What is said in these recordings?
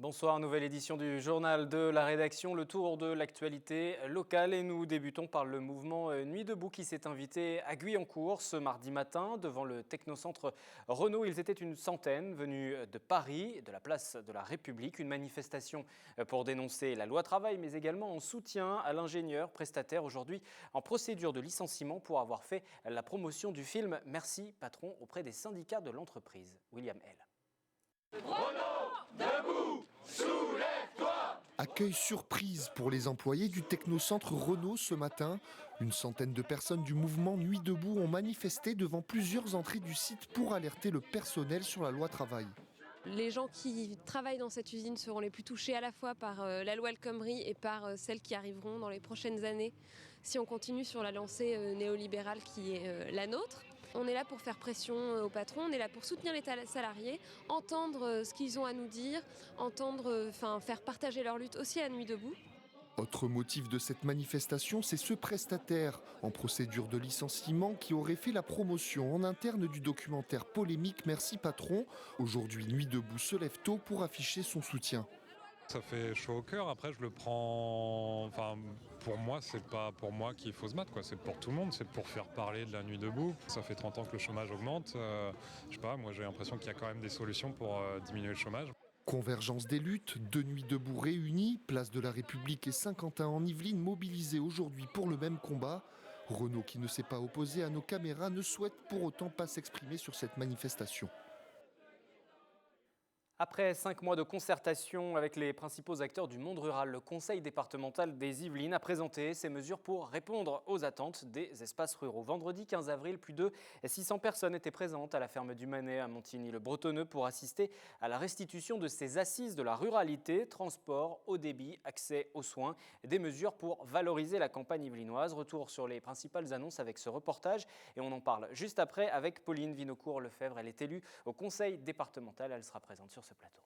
Bonsoir, nouvelle édition du journal de la rédaction, le tour de l'actualité locale et nous débutons par le mouvement Nuit debout qui s'est invité à Guyancourt ce mardi matin devant le technocentre Renault. Ils étaient une centaine venus de Paris, de la place de la République, une manifestation pour dénoncer la loi travail mais également en soutien à l'ingénieur prestataire aujourd'hui en procédure de licenciement pour avoir fait la promotion du film Merci patron auprès des syndicats de l'entreprise. William L. Renault, debout, soulève-toi! Accueil surprise pour les employés du technocentre Renault ce matin. Une centaine de personnes du mouvement Nuit debout ont manifesté devant plusieurs entrées du site pour alerter le personnel sur la loi travail. Les gens qui travaillent dans cette usine seront les plus touchés à la fois par la loi El Khomri et par celles qui arriveront dans les prochaines années si on continue sur la lancée néolibérale qui est la nôtre. On est là pour faire pression aux patrons, on est là pour soutenir les salariés, entendre ce qu'ils ont à nous dire, faire partager leur lutte aussi à Nuit debout. Autre motif de cette manifestation, c'est ce prestataire en procédure de licenciement qui aurait fait la promotion en interne du documentaire polémique Merci patron. Aujourd'hui, Nuit debout se lève tôt pour afficher son soutien. Ça fait chaud au cœur, après je le prends, pour moi c'est pas pour moi qu'il faut se battre, c'est pour tout le monde, c'est pour faire parler de la nuit debout. Ça fait 30 ans que le chômage augmente, je sais pas, moi j'ai l'impression qu'il y a quand même des solutions pour diminuer le chômage. Convergence des luttes, deux Nuits debout réunies, place de la République et Saint-Quentin en Yvelines mobilisés aujourd'hui pour le même combat. Renault, qui ne s'est pas opposé à nos caméras, ne souhaite pour autant pas s'exprimer sur cette manifestation. Après 5 mois de concertation avec les principaux acteurs du monde rural, le Conseil départemental des Yvelines a présenté ses mesures pour répondre aux attentes des espaces ruraux. Vendredi 15 avril, plus de 600 personnes étaient présentes à la ferme du Manet à Montigny-le-Bretonneux pour assister à la restitution de ces assises de la ruralité, transport, haut débit, accès aux soins, des mesures pour valoriser la campagne yvelinoise. Retour sur les principales annonces avec ce reportage et on en parle juste après avec Pauline Vinocourt-Lefebvre. Elle est élue au Conseil départemental, elle sera présente sur ce plateau.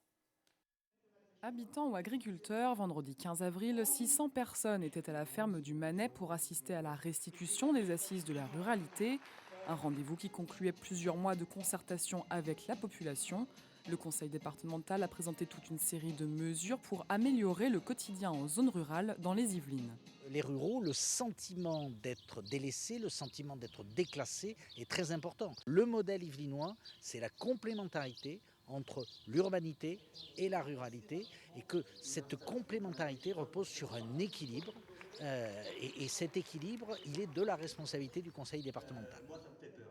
Habitants ou agriculteurs, vendredi 15 avril, 600 personnes étaient à la ferme du Manet pour assister à la restitution des assises de la ruralité. Un rendez-vous qui concluait plusieurs mois de concertation avec la population. Le conseil départemental a présenté toute une série de mesures pour améliorer le quotidien en zone rurale dans les Yvelines. Les ruraux, le sentiment d'être délaissé, le sentiment d'être déclassé est très important. Le modèle yvelinois, c'est la complémentarité entre l'urbanité et la ruralité et que cette complémentarité repose sur un équilibre et cet équilibre, il est de la responsabilité du conseil départemental.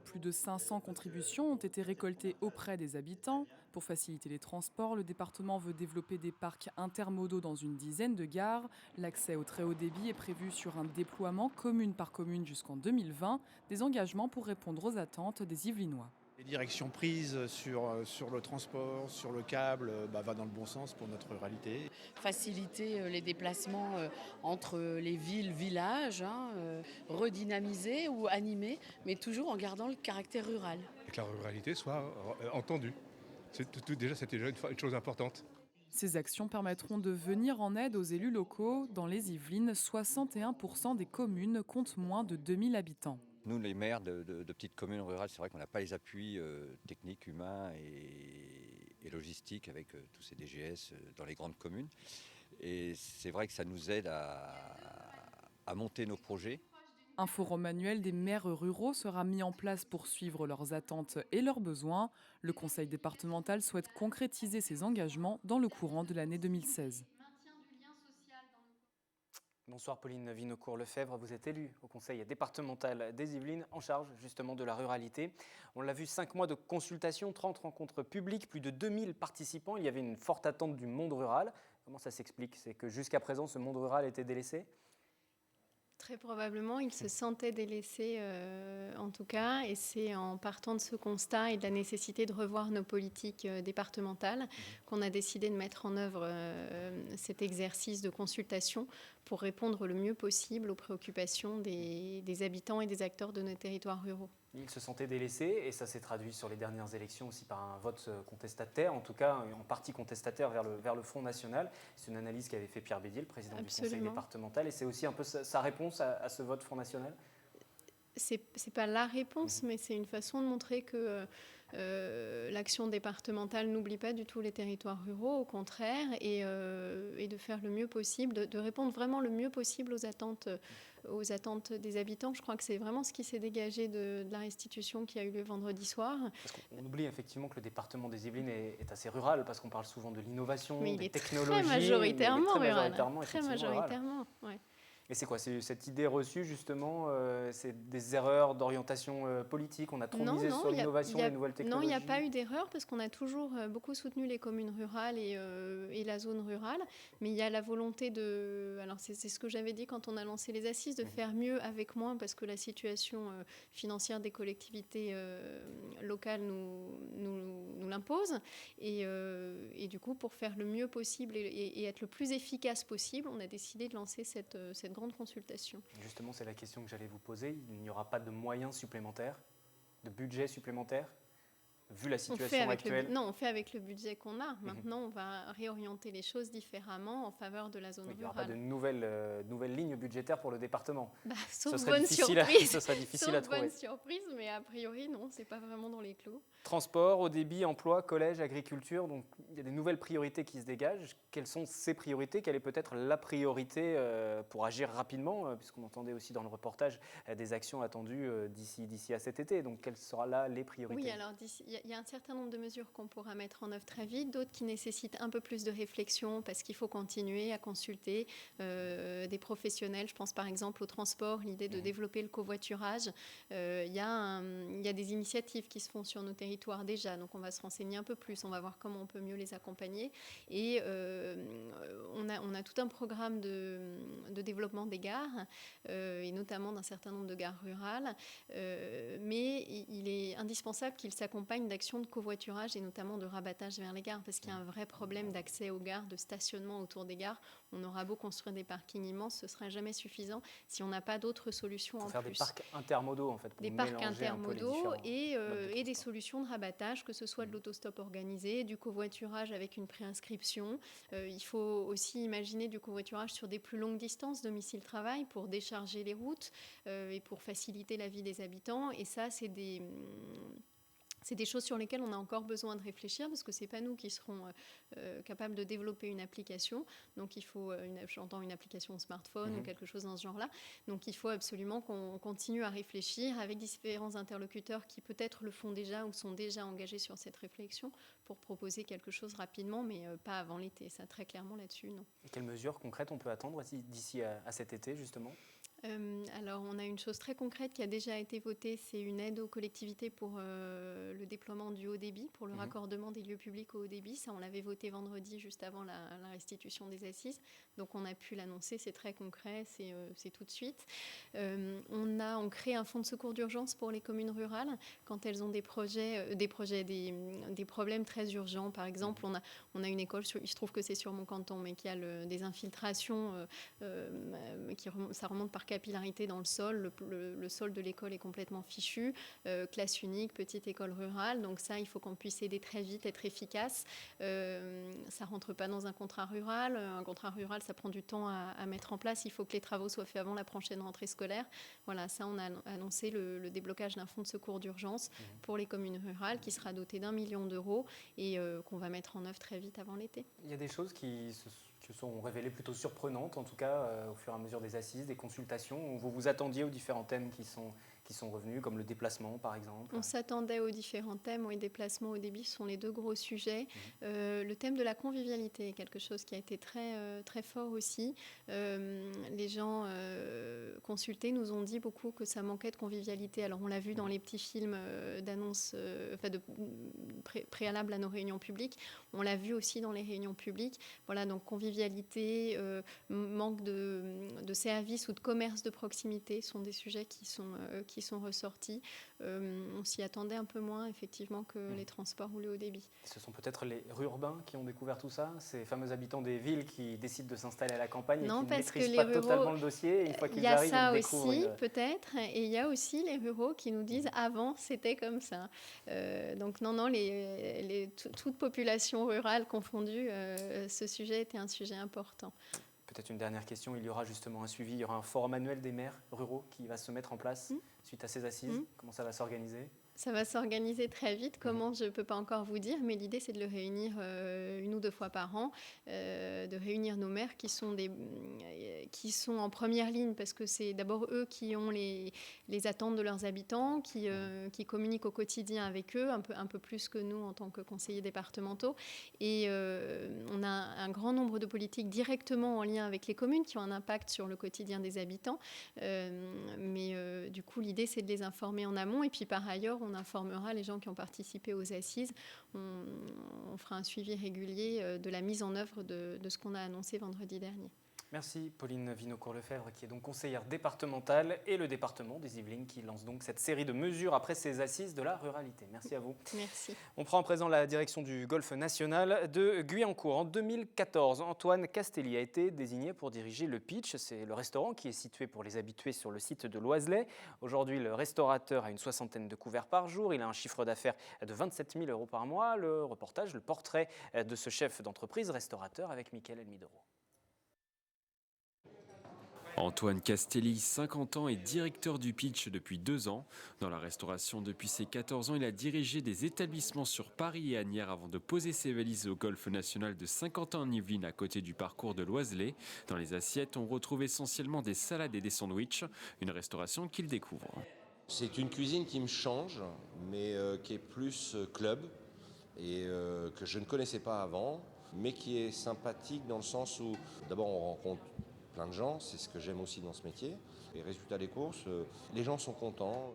Plus de 500 contributions ont été récoltées auprès des habitants. Pour faciliter les transports, le département veut développer des parcs intermodaux dans une dizaine de gares. L'accès au très haut débit est prévu sur un déploiement commune par commune jusqu'en 2020. Des engagements pour répondre aux attentes des Yvelinois. Les directions prises sur le transport, sur le câble, va dans le bon sens pour notre ruralité. Faciliter les déplacements entre les villes, villages, redynamiser ou animer, mais toujours en gardant le caractère rural. Et que la ruralité soit entendue. C'était déjà une chose importante. Ces actions permettront de venir en aide aux élus locaux. Dans les Yvelines, 61% des communes comptent moins de 2000 habitants. Nous, les maires de petites communes rurales, c'est vrai qu'on n'a pas les appuis techniques, humains et logistiques avec tous ces DGS dans les grandes communes. Et c'est vrai que ça nous aide à monter nos projets. Un forum annuel des maires ruraux sera mis en place pour suivre leurs attentes et leurs besoins. Le conseil départemental souhaite concrétiser ses engagements dans le courant de l'année 2016. Bonsoir Pauline Vinocourt-Lefebvre, vous êtes élue au Conseil départemental des Yvelines en charge justement de la ruralité. On l'a vu, 5 mois de consultation, 30 rencontres publiques, plus de 2000 participants. Il y avait une forte attente du monde rural. Comment ça s'explique? C'est que jusqu'à présent, ce monde rural était délaissé? Très probablement, il se sentait délaissé en tout cas, et c'est en partant de ce constat et de la nécessité de revoir nos politiques départementales qu'on a décidé de mettre en œuvre cet exercice de consultation pour répondre le mieux possible aux préoccupations des habitants et des acteurs de nos territoires ruraux. Il se sentait délaissé et ça s'est traduit sur les dernières élections aussi par un vote contestataire, en tout cas en partie contestataire vers le Front National. C'est une analyse qu'avait fait Pierre Bédier, le président du Conseil départemental, et c'est aussi un peu sa réponse à ce vote Front National. C'est pas la réponse, mais c'est une façon de montrer que l'action départementale n'oublie pas du tout les territoires ruraux, au contraire, et de faire le mieux possible, de répondre vraiment le mieux possible aux attentes des habitants. Je crois que c'est vraiment ce qui s'est dégagé de la restitution qui a eu lieu vendredi soir. Parce qu'on oublie effectivement que le département des Yvelines est assez rural, parce qu'on parle souvent de l'innovation, Mais des il est technologies. très majoritairement rural. Très majoritairement, ouais. Et c'est quoi, c'est cette idée reçue justement, c'est des erreurs d'orientation politique, on a trop misé sur l'innovation, les nouvelles technologies? Non, il n'y a pas eu d'erreur parce qu'on a toujours beaucoup soutenu les communes rurales et la zone rurale, mais il y a la volonté de... Alors c'est ce que j'avais dit quand on a lancé les assises, de faire mieux avec moins parce que la situation financière des collectivités locales nous l'impose. Et du coup, pour faire le mieux possible et être le plus efficace possible, on a décidé de lancer cette grande consultation. Justement, c'est la question que j'allais vous poser. Il n'y aura pas de moyens supplémentaires, de budget supplémentaire, vu la situation actuelle? Non, on fait avec le budget qu'on a. Maintenant, on va réorienter les choses différemment en faveur de la zone rurale. Il n'y aura pas de nouvelles lignes budgétaires pour le département. Sauf bonne surprise. Ce serait difficile à trouver. Bonne surprise, mais a priori, non, ce n'est pas vraiment dans les clous. Transport, haut débit, emploi, collège, agriculture, donc il y a des nouvelles priorités qui se dégagent. Quelles sont ces priorités? Quelle est peut-être la priorité pour agir rapidement, puisqu'on entendait aussi dans le reportage des actions attendues d'ici à cet été. Donc quelles seront là les priorités? Oui, alors il y a un certain nombre de mesures qu'on pourra mettre en œuvre très vite, d'autres qui nécessitent un peu plus de réflexion parce qu'il faut continuer à consulter des professionnels. Je pense par exemple au transport, l'idée de développer le covoiturage. Il y a des initiatives qui se font sur nos territoires déjà, donc on va se renseigner un peu plus, on va voir comment on peut mieux les accompagner. Et on a tout un programme de développement des gares, et notamment d'un certain nombre de gares rurales, mais il est indispensable qu'il s'accompagne d'actions de covoiturage et notamment de rabattage vers les gares, parce qu'il y a un vrai problème d'accès aux gares, de stationnement autour des gares. On aura beau construire des parkings immenses, ce ne sera jamais suffisant si on n'a pas d'autres solutions en plus. Faire des parcs intermodaux en fait. Pour des parcs intermodaux et des solutions de rabattage, que ce soit de l'autostop organisé, du covoiturage avec une préinscription. Il faut aussi imaginer du covoiturage sur des plus longues distances, domicile-travail, pour décharger les routes et pour faciliter la vie des habitants. Et ça, c'est des choses sur lesquelles on a encore besoin de réfléchir parce que ce n'est pas nous qui serons capables de développer une application. Donc il faut, j'entends une application smartphone ou quelque chose dans ce genre-là. Donc il faut absolument qu'on continue à réfléchir avec différents interlocuteurs qui peut-être le font déjà ou sont déjà engagés sur cette réflexion pour proposer quelque chose rapidement, mais pas avant l'été. Ça, très clairement là-dessus, non. Et quelles mesures concrètes on peut attendre d'ici à cet été, justement ? Alors, on a une chose très concrète qui a déjà été votée, c'est une aide aux collectivités pour le déploiement du haut débit, pour le raccordement des lieux publics au haut débit. Ça, on l'avait voté vendredi, juste avant la restitution des assises. Donc, on a pu l'annoncer, c'est très concret, c'est tout de suite. On crée un fonds de secours d'urgence pour les communes rurales quand elles ont des problèmes très urgents. Par exemple, on a une école, il se trouve que c'est sur mon canton, mais qui a des infiltrations, ça remonte par capillarité dans le sol. Le sol de l'école est complètement fichu. Classe unique, petite école rurale. Donc ça, il faut qu'on puisse aider très vite, être efficace. Ça ne rentre pas dans un contrat rural. Un contrat rural, ça prend du temps à mettre en place. Il faut que les travaux soient faits avant la prochaine rentrée scolaire. Voilà, ça, on a annoncé le déblocage d'un fonds de secours d'urgence pour les communes rurales qui sera doté d'1 million d'euros et qu'on va mettre en œuvre très vite avant l'été. Il y a des choses qui se sont révélées plutôt surprenantes, en tout cas au fur et à mesure des assises, des consultations, où vous vous attendiez aux différents thèmes qui sont revenus, comme le déplacement par exemple. On s'attendait aux différents thèmes, oui, déplacement au débit, ce sont les deux gros sujets. Le thème de la convivialité est quelque chose qui a été très, très fort aussi. Les gens consultés nous ont dit beaucoup que ça manquait de convivialité. Alors on l'a vu dans les petits films d'annonce, de préalable à nos réunions publiques. On l'a vu aussi dans les réunions publiques. Voilà, donc convivialité, manque de services ou de commerce de proximité sont des sujets qui sont ressortis. On s'y attendait un peu moins, effectivement, que les transports ou le haut débit. Ce sont peut-être les rurbains qui ont découvert tout ça, ces fameux habitants des villes qui décident de s'installer à la campagne et qui ne maîtrisent pas totalement le dossier. Une fois qu'ils arrivent, ils découvrent. Il y a ça aussi, peut-être. Et il y a aussi les ruraux qui nous disent « avant, c'était comme ça ». Donc non, toute population rurale confondue, ce sujet était un sujet important. Peut-être une dernière question, il y aura justement un suivi, il y aura un forum annuel des maires ruraux qui va se mettre en place suite à ces assises. Comment ça va s'organiser ? Ça va s'organiser très vite. Comment, je ne peux pas encore vous dire, mais l'idée, c'est de le réunir 1 ou 2 fois par an, de réunir nos maires qui sont en première ligne, parce que c'est d'abord eux qui ont les attentes de leurs habitants, qui communiquent au quotidien avec eux, un peu plus que nous en tant que conseillers départementaux. Et on a un grand nombre de politiques directement en lien avec les communes qui ont un impact sur le quotidien des habitants. Mais du coup, l'idée, c'est de les informer en amont. Et puis, par ailleurs, on informera les gens qui ont participé aux assises. On fera un suivi régulier de la mise en œuvre de ce qu'on a annoncé vendredi dernier. Merci Pauline Vinocourt-Lefebvre, qui est donc conseillère départementale, et le département des Yvelines qui lance donc cette série de mesures après ces assises de la ruralité. Merci à vous. Merci. On prend à présent la direction du golf national de Guyancourt. En 2014, Antoine Castelli a été désigné pour diriger le Pitch. C'est le restaurant qui est situé pour les habitués sur le site de Loiselet. Aujourd'hui, le restaurateur a une 60aine de couverts par jour. Il a un chiffre d'affaires de 27 000 € par mois. Le reportage, le portrait de ce chef d'entreprise restaurateur avec Mickaël Elmidoro. Antoine Castelli, 50 ans, est directeur du Pitch depuis 2 ans. Dans la restauration depuis ses 14 ans, il a dirigé des établissements sur Paris et Asnières avant de poser ses valises au golf national de Saint-Quentin-en-Yvelines à côté du parcours de Loiselet. Dans les assiettes, on retrouve essentiellement des salades et des sandwichs, une restauration qu'il découvre. C'est une cuisine qui me change, mais qui est plus club et que je ne connaissais pas avant, mais qui est sympathique dans le sens où d'abord on rencontre plein de gens, c'est ce que j'aime aussi dans ce métier. Et résultat des courses, les gens sont contents.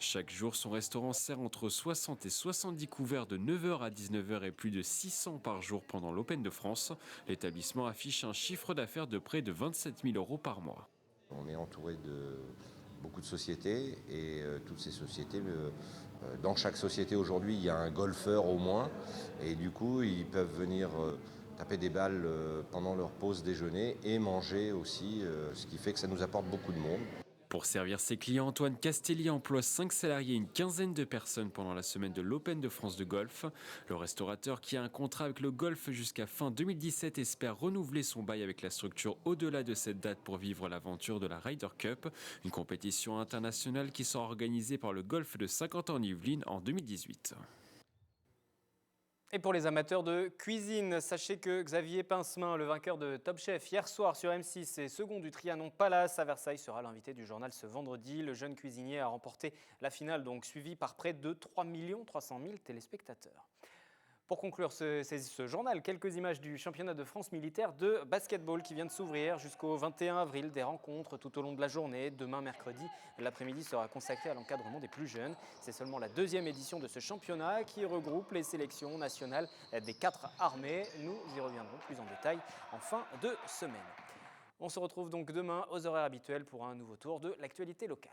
Chaque jour, son restaurant sert entre 60 et 70 couverts de 9h à 19h et plus de 600 par jour pendant l'Open de France. L'établissement affiche un chiffre d'affaires de près de 27 000 € par mois. On est entouré de beaucoup de sociétés et toutes ces sociétés, dans chaque société aujourd'hui, il y a un golfeur au moins. Et du coup, ils peuvent venir taper des balles pendant leur pause déjeuner et manger aussi, ce qui fait que ça nous apporte beaucoup de monde. Pour servir ses clients, Antoine Castelli emploie 5 salariés et une quinzaine de personnes pendant la semaine de l'Open de France de golf. Le restaurateur, qui a un contrat avec le golf jusqu'à fin 2017, espère renouveler son bail avec la structure au-delà de cette date pour vivre l'aventure de la Ryder Cup, une compétition internationale qui sera organisée par le golf de Saint-Quentin-en-Yvelines en 2018. Et pour les amateurs de cuisine, sachez que Xavier Pincemin, le vainqueur de Top Chef hier soir sur M6 et second du Trianon Palace à Versailles, sera l'invité du journal ce vendredi. Le jeune cuisinier a remporté la finale, donc suivi par près de 3 300 000 téléspectateurs. Pour conclure ce journal, quelques images du championnat de France militaire de basketball qui vient de s'ouvrir jusqu'au 21 avril. Des rencontres tout au long de la journée. Demain, mercredi, l'après-midi sera consacré à l'encadrement des plus jeunes. C'est seulement la 2e édition de ce championnat qui regroupe les sélections nationales des 4 armées. Nous y reviendrons plus en détail en fin de semaine. On se retrouve donc demain aux horaires habituels pour un nouveau tour de l'actualité locale.